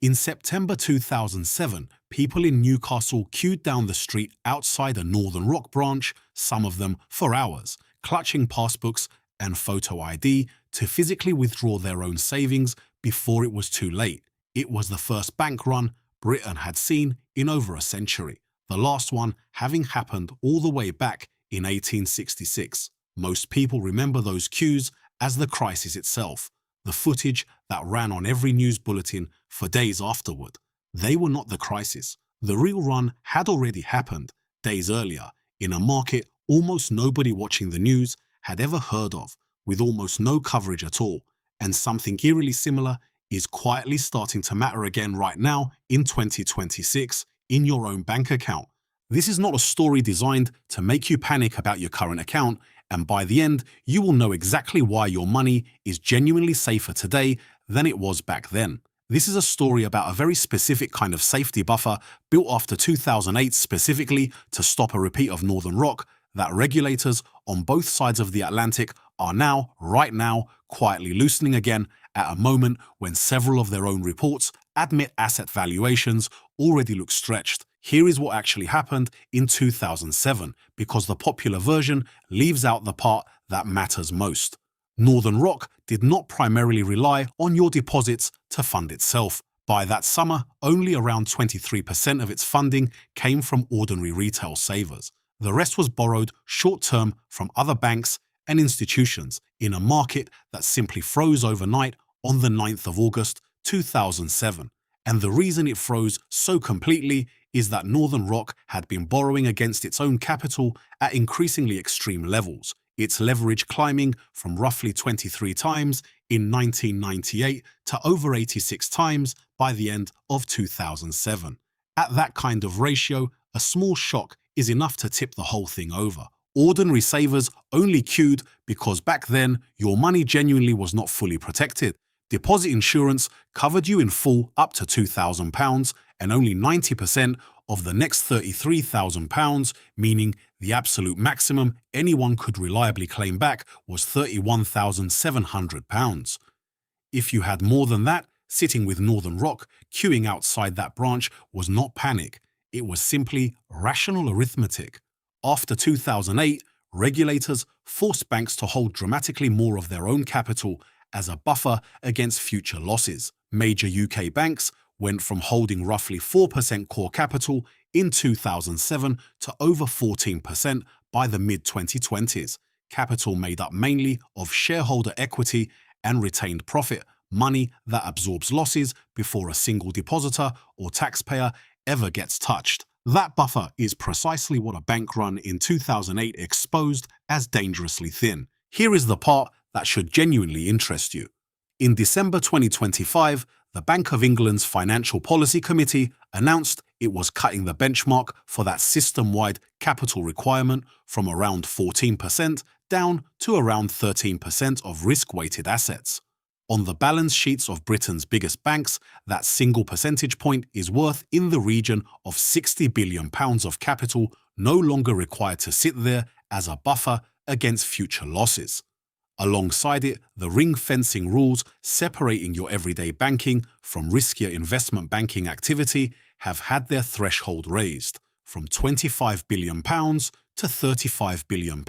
In September 2007, people in Newcastle queued down the street outside a Northern Rock branch, some of them for hours, clutching passbooks and photo ID to physically withdraw their own savings before it was too late. It was the first bank run Britain had seen in over a century, the last one having happened all the way back in 1866. Most people remember those queues as the crisis itself, the footage that ran on every news bulletin for days afterward. They were not the crisis. The real run had already happened days earlier in a market almost nobody watching the news had ever heard of, with almost no coverage at all. And something eerily similar is quietly starting to matter again right now in 2026 in your own bank account. This is not a story designed to make you panic about your current account, and by the end, you will know exactly why your money is genuinely safer today than it was back then. This is a story about a very specific kind of safety buffer built after 2008 specifically to stop a repeat of Northern Rock that regulators on both sides of the Atlantic are now, right now, quietly loosening again at a moment when several of their own reports admit asset valuations already look stretched. Here is what actually happened in 2007, because the popular version leaves out the part that matters most. Northern Rock did not primarily rely on your deposits to fund itself. By that summer, only around 23% of its funding came from ordinary retail savers. The rest was borrowed short-term from other banks and institutions in a market that simply froze overnight on the 9th of August 2007. And the reason it froze so completely is that Northern Rock had been borrowing against its own capital at increasingly extreme levels, its leverage climbing from roughly 23 times in 1998 to over 86 times by the end of 2007. At that kind of ratio, a small shock is enough to tip the whole thing over. Ordinary savers only queued because back then your money genuinely was not fully protected. Deposit insurance covered you in full up to £2,000 and only 90% of the next £33,000, meaning the absolute maximum anyone could reliably claim back was £31,700. If you had more than that, sitting with Northern Rock, queuing outside that branch was not panic. It was simply rational arithmetic. After 2008, regulators forced banks to hold dramatically more of their own capital as a buffer against future losses. Major UK banks went from holding roughly 4% core capital in 2007 to over 14% by the mid-2020s. Capital made up mainly of shareholder equity and retained profit, money that absorbs losses before a single depositor or taxpayer ever gets touched. That buffer is precisely what a bank run in 2008 exposed as dangerously thin. Here is the part that should genuinely interest you. In December 2025, the Bank of England's Financial Policy Committee announced it was cutting the benchmark for that system-wide capital requirement from around 14% down to around 13% of risk-weighted assets. On the balance sheets of Britain's biggest banks, that single percentage point is worth in the region of £60 billion of capital no longer required to sit there as a buffer against future losses. Alongside it, the ring-fencing rules separating your everyday banking from riskier investment banking activity have had their threshold raised from £25 billion to £35 billion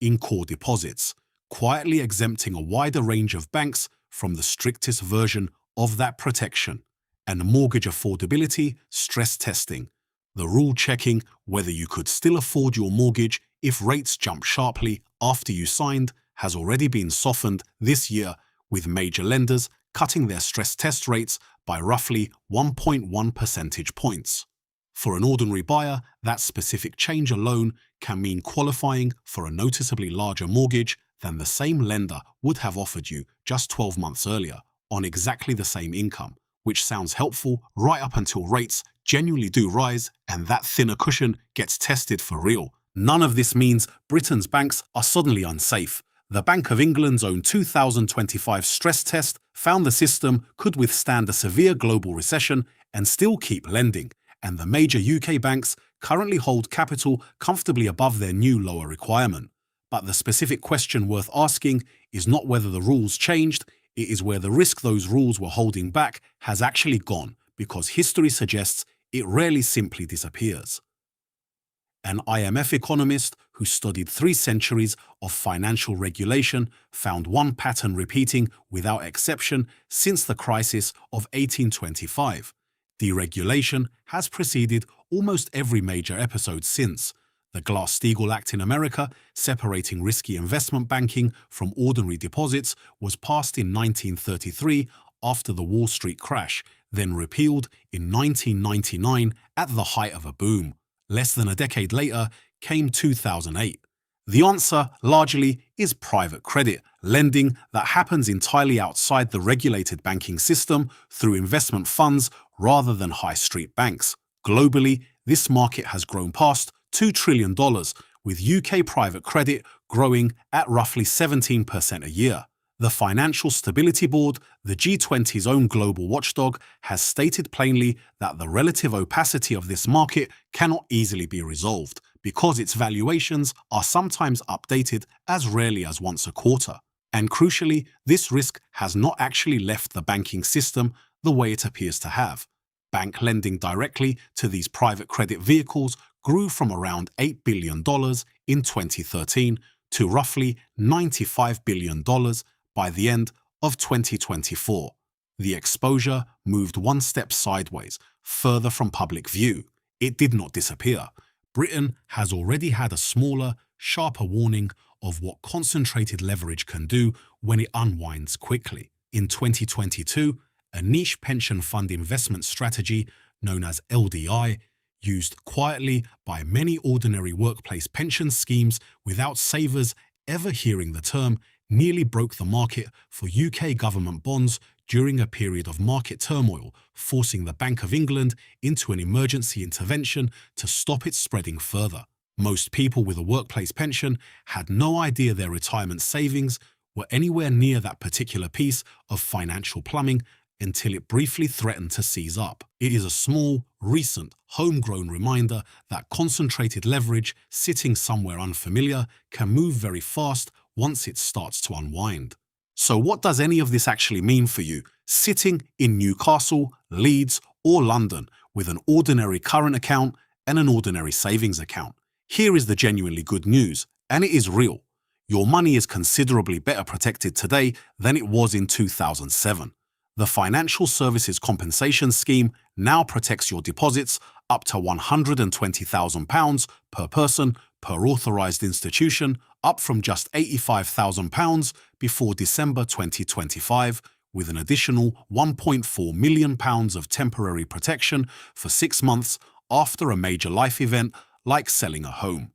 in core deposits, quietly exempting a wider range of banks from the strictest version of that protection. And mortgage affordability stress testing, the rule checking whether you could still afford your mortgage if rates jump sharply after you signed, has already been softened this year, with major lenders cutting their stress test rates by roughly 1.1 percentage points. For an ordinary buyer, that specific change alone can mean qualifying for a noticeably larger mortgage than the same lender would have offered you just 12 months earlier on exactly the same income, which sounds helpful right up until rates genuinely do rise and that thinner cushion gets tested for real. None of this means Britain's banks are suddenly unsafe. The Bank of England's own 2025 stress test found the system could withstand a severe global recession and still keep lending, and the major UK banks currently hold capital comfortably above their new lower requirement. But the specific question worth asking is not whether the rules changed, It is where the risk those rules were holding back has actually gone, because history suggests it rarely simply disappears. An IMF economist who studied 3 centuries of financial regulation found one pattern repeating without exception since the crisis of 1825. Deregulation has preceded almost every major episode since. The Glass-Steagall Act in America, separating risky investment banking from ordinary deposits, was passed in 1933 after the Wall Street crash, then repealed in 1999 at the height of a boom. Less than a decade later came 2008. The answer, largely, is private credit, lending that happens entirely outside the regulated banking system through investment funds rather than high street banks. Globally, this market has grown past $2 trillion, with UK private credit growing at roughly 17% a year. The Financial Stability Board, the G20's own global watchdog, has stated plainly that the relative opacity of this market cannot easily be resolved, because its valuations are sometimes updated as rarely as once a quarter. And crucially, this risk has not actually left the banking system the way it appears to have. Bank lending directly to these private credit vehicles grew from around $8 billion in 2013 to roughly $95 billion by the end of 2024. The exposure moved one step sideways, further from public view. It did not disappear. Britain has already had a smaller, sharper warning of what concentrated leverage can do when it unwinds quickly. In 2022, a niche pension fund investment strategy known as LDI, used quietly by many ordinary workplace pension schemes without savers ever hearing the term, nearly broke the market for UK government bonds during a period of market turmoil, forcing the Bank of England into an emergency intervention to stop it spreading further. Most people with a workplace pension had no idea their retirement savings were anywhere near that particular piece of financial plumbing until it briefly threatened to seize up. It is a small, recent, homegrown reminder that concentrated leverage sitting somewhere unfamiliar can move very fast once it starts to unwind. So what does any of this actually mean for you, sitting in Newcastle, Leeds, or London with an ordinary current account and an ordinary savings account? Here is the genuinely good news, and it is real. Your money is considerably better protected today than it was in 2007. The Financial Services Compensation Scheme now protects your deposits up to £120,000 per person per authorised institution, up from just £85,000 before December 2025, with an additional £1.4 million of temporary protection for 6 months after a major life event like selling a home.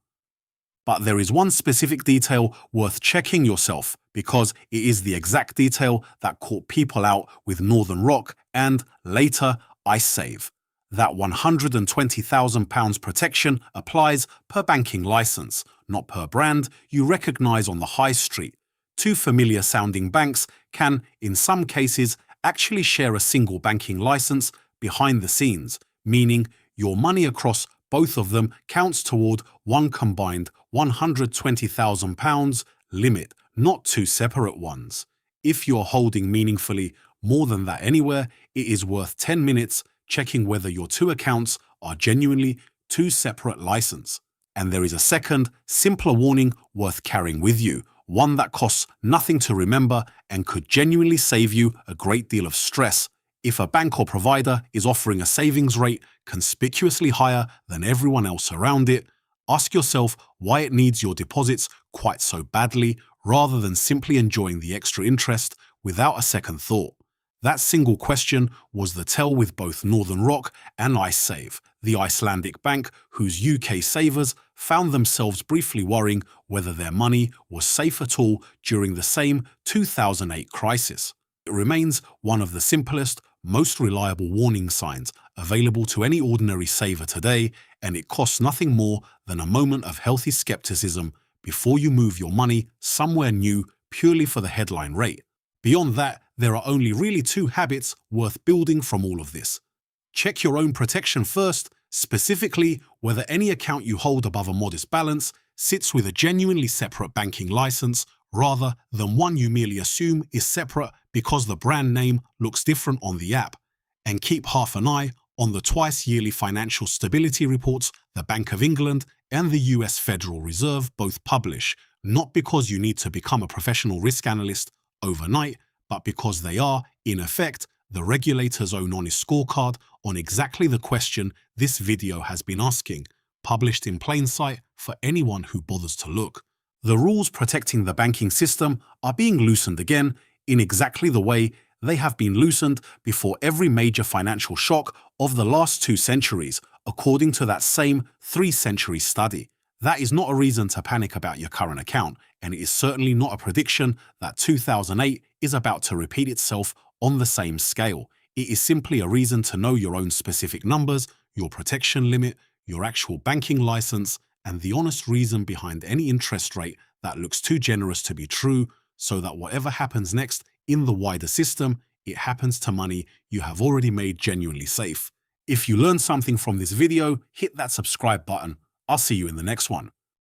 But there is one specific detail worth checking yourself, because it is the exact detail that caught people out with Northern Rock and, later, iSave. That £120,000 protection applies per banking licence, not per brand you recognise on the high street. Two familiar-sounding banks can, in some cases, actually share a single banking licence behind the scenes, meaning your money across both of them counts toward one combined £120,000 limit, not two separate ones. If you're holding meaningfully more than that anywhere, it is worth 10 minutes checking whether your two accounts are genuinely two separate licenses. And there is a second, simpler warning worth carrying with you, one that costs nothing to remember and could genuinely save you a great deal of stress. If a bank or provider is offering a savings rate conspicuously higher than everyone else around it, ask yourself why it needs your deposits quite so badly, rather than simply enjoying the extra interest without a second thought. That single question was the tell with both Northern Rock and iSave, the Icelandic bank whose UK savers found themselves briefly worrying whether their money was safe at all during the same 2008 crisis. It remains one of the simplest, most reliable warning signs available to any ordinary saver today, and it costs nothing more than a moment of healthy skepticism before you move your money somewhere new purely for the headline rate. Beyond that, there are only really two habits worth building from all of this. Check your own protection first, specifically whether any account you hold above a modest balance sits with a genuinely separate banking license rather than one you merely assume is separate because the brand name looks different on the app. And keep half an eye on the twice-yearly financial stability reports the Bank of England and the US Federal Reserve both publish, not because you need to become a professional risk analyst overnight, but because they are, in effect, the regulator's own honest scorecard on exactly the question this video has been asking, published in plain sight for anyone who bothers to look. The rules protecting the banking system are being loosened again in exactly the way they have been loosened before every major financial shock of the last 2 centuries, according to that same 3-century study. That is not a reason to panic about your current account, and it is certainly not a prediction that 2008 is about to repeat itself on the same scale. It is simply a reason to know your own specific numbers, your protection limit, your actual banking license, and the honest reason behind any interest rate that looks too generous to be true, so that whatever happens next in the wider system, it happens to money you have already made genuinely safe. If you learned something from this video, hit that subscribe button. I'll see you in the next one.